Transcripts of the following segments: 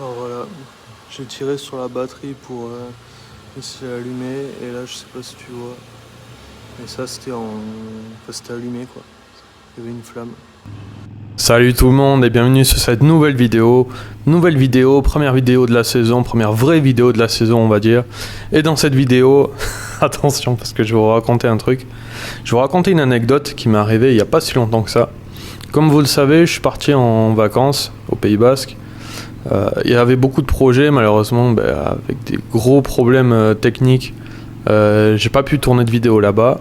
Alors voilà, j'ai tiré sur la batterie pour essayer d'allumer et là je sais pas si tu vois, mais ça c'était c'était allumé quoi, il y avait une flamme. Salut tout le monde et bienvenue sur cette nouvelle vidéo, première vidéo de la saison, première vraie vidéo de la saison on va dire. Et dans cette vidéo, attention parce que je vais vous raconter un truc, je vais vous raconter une anecdote qui m'est arrivée il n'y a pas si longtemps que ça. Comme vous le savez, je suis parti en vacances au Pays Basque. Il y avait beaucoup de projets, malheureusement avec des gros problèmes techniques. J'ai pas pu tourner de vidéo là-bas,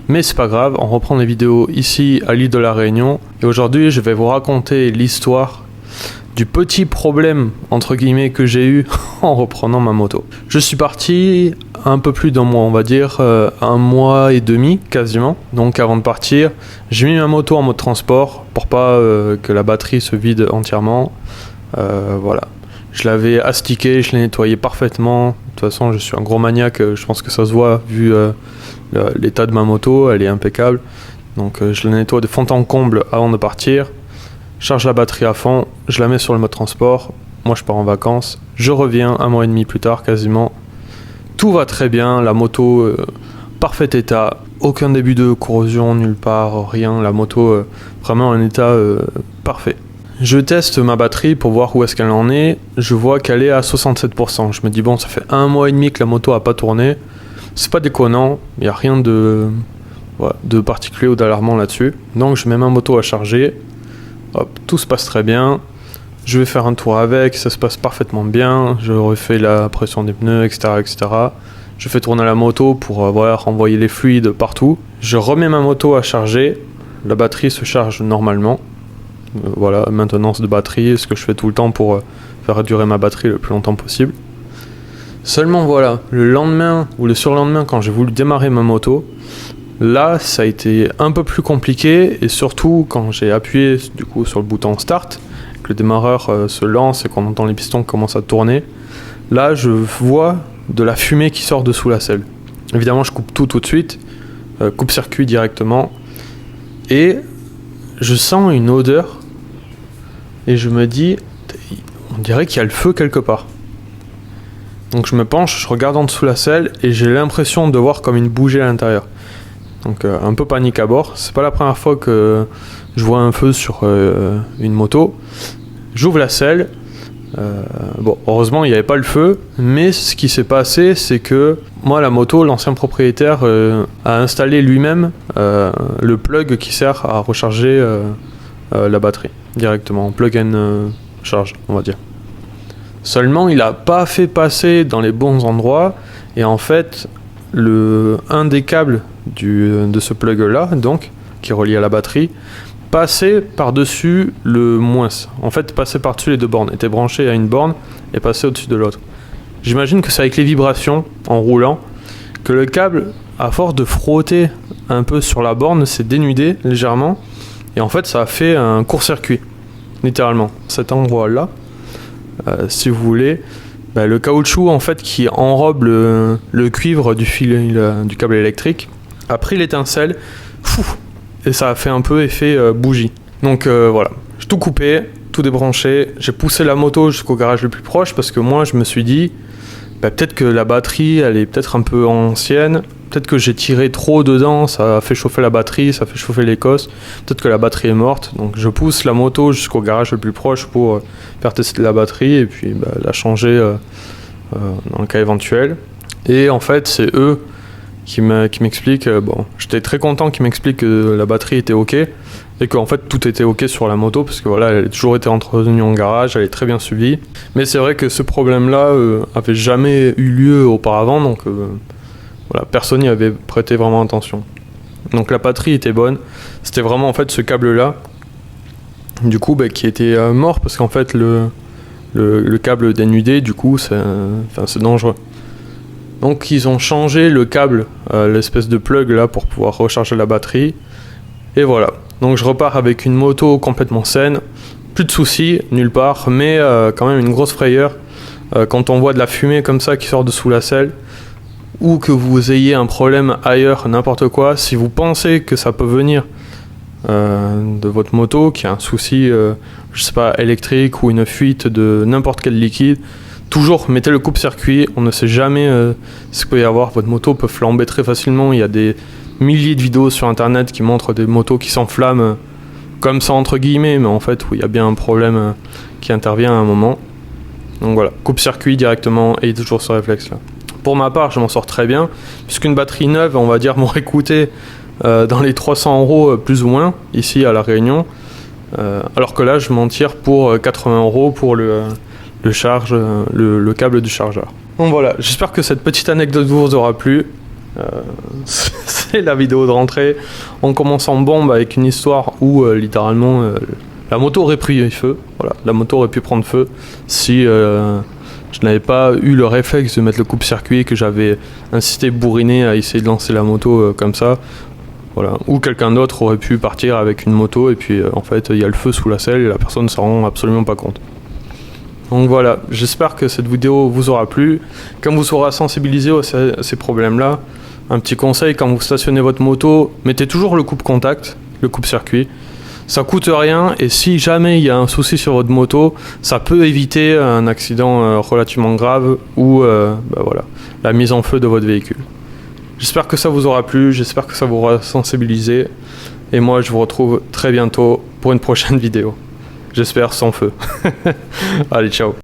mais c'est pas grave, on reprend les vidéos ici à l'île de la Réunion. Et aujourd'hui, je vais vous raconter l'histoire du petit problème entre guillemets que j'ai eu en reprenant ma moto. Je suis parti un peu plus d'un mois, on va dire 1 mois et demi quasiment. Donc avant de partir, j'ai mis ma moto en mode transport pour pas que la batterie se vide entièrement. Voilà. Je l'avais astiqué, je l'ai nettoyé parfaitement. De toute façon, je suis un gros maniaque, je pense que ça se voit vu l'état de ma moto, elle est impeccable. Donc je la nettoie de fond en comble avant de partir. Charge la batterie à fond, je la mets sur le mode transport. Moi je pars en vacances, je reviens 1 mois et demi plus tard quasiment. Tout va très bien, la moto parfait état, aucun début de corrosion nulle part, rien. La moto vraiment en état parfait. Je teste ma batterie pour voir où est-ce qu'elle en est. Je vois qu'elle est à 67%. Je me dis bon, ça fait 1 mois et demi que la moto a pas tourné. C'est pas déconnant, il n'y a rien de particulier ou d'alarmant là-dessus. Donc je mets ma moto à charger. Hop, tout se passe très bien. Je vais faire un tour avec, ça se passe parfaitement bien. Je refais la pression des pneus, etc., etc. Je fais tourner la moto pour renvoyer les fluides partout. Je remets ma moto à charger. La batterie se charge normalement. Voilà, maintenance de batterie, ce que je fais tout le temps pour faire durer ma batterie le plus longtemps possible. Seulement voilà, le lendemain ou le surlendemain quand j'ai voulu démarrer ma moto, là ça a été un peu plus compliqué et surtout quand j'ai appuyé du coup sur le bouton start, que le démarreur se lance et qu'on entend les pistons qui commencent à tourner, là je vois de la fumée qui sort de sous la selle. Évidemment je coupe tout de suite, coupe-circuit directement et je sens une odeur et je me dis, on dirait qu'il y a le feu quelque part. Donc je me penche, je regarde en dessous la selle et j'ai l'impression de voir comme une bougie à l'intérieur. Donc un peu panique à bord. C'est pas la première fois que je vois un feu sur une moto. J'ouvre la selle. Bon, heureusement il n'y avait pas le feu, mais ce qui s'est passé, c'est que moi la moto, l'ancien propriétaire a installé lui-même le plug qui sert à recharger la batterie directement, plug and charge on va dire. Seulement il n'a pas fait passer dans les bons endroits et en fait un des câbles de ce plug là donc qui est relié à la batterie passait par-dessus le moins. En fait passait par-dessus les deux bornes, était branché à une borne et passait au-dessus de l'autre. J'imagine que c'est avec les vibrations en roulant que le câble, à force de frotter un peu sur la borne, s'est dénudé légèrement et en fait ça a fait un court-circuit littéralement. Cet endroit là si vous voulez, le caoutchouc en fait qui enrobe le cuivre du fil du câble électrique a pris l'étincelle et ça a fait un peu effet bougie. Donc voilà, j'ai tout coupé, tout débranché, j'ai poussé la moto jusqu'au garage le plus proche parce que moi je me suis dit peut-être que la batterie elle est peut-être un peu ancienne, peut-être que j'ai tiré trop dedans, ça a fait chauffer la batterie, ça a fait chauffer les cosses, peut-être que la batterie est morte. Donc je pousse la moto jusqu'au garage le plus proche pour faire tester la batterie et puis la changer dans le cas éventuel. Et en fait c'est eux qui m'expliquent, j'étais très content qu'ils m'expliquent que la batterie était ok et qu'en fait tout était ok sur la moto parce que voilà, elle a toujours été entretenue en garage, elle est très bien suivie. Mais c'est vrai que ce problème là avait jamais eu lieu auparavant, donc voilà, personne n'y avait prêté vraiment attention. Donc la batterie était bonne, c'était vraiment en fait ce câble là du coup qui était mort parce qu'en fait le câble dénudé du coup c'est dangereux. Donc ils ont changé le câble, l'espèce de plug là pour pouvoir recharger la batterie. Et voilà, donc je repars avec une moto complètement saine, plus de soucis, nulle part, mais quand même une grosse frayeur quand on voit de la fumée comme ça qui sort de sous la selle, ou que vous ayez un problème ailleurs, n'importe quoi, si vous pensez que ça peut venir de votre moto, qu'il y a un souci, je sais pas, électrique ou une fuite de n'importe quel liquide, toujours mettez le coupe-circuit. On ne sait jamais ce qu'il peut y avoir. Votre moto peut flamber très facilement. Il y a des milliers de vidéos sur internet qui montrent des motos qui s'enflamment comme ça entre guillemets, mais en fait où il y a bien un problème qui intervient à un moment. Donc voilà, coupe-circuit directement et toujours ce réflexe là. Pour ma part, je m'en sors très bien, puisqu'une batterie neuve, on va dire, m'aurait coûté dans les 300 € plus ou moins, ici à La Réunion, alors que là, je m'en tire pour 80 € pour le câble du chargeur. Donc voilà, j'espère que cette petite anecdote vous aura plu. C'est la vidéo de rentrée. On commence en bombe avec une histoire où littéralement la moto aurait pris feu. Voilà, la moto aurait pu prendre feu si je n'avais pas eu le réflexe de mettre le coupe-circuit, que j'avais incité Bourriné à essayer de lancer la moto comme ça. Voilà. Ou quelqu'un d'autre aurait pu partir avec une moto et puis en fait il y a le feu sous la selle et la personne ne s'en rend absolument pas compte. Donc voilà, j'espère que cette vidéo vous aura plu. Comme vous aura sensibilisé à ces problèmes-là, un petit conseil, quand vous stationnez votre moto, mettez toujours le coupe-contact, le coupe-circuit. Ça coûte rien et si jamais il y a un souci sur votre moto, ça peut éviter un accident relativement grave ou voilà, la mise en feu de votre véhicule. J'espère que ça vous aura plu, j'espère que ça vous aura sensibilisé. Et moi, je vous retrouve très bientôt pour une prochaine vidéo. J'espère sans feu. Allez, ciao.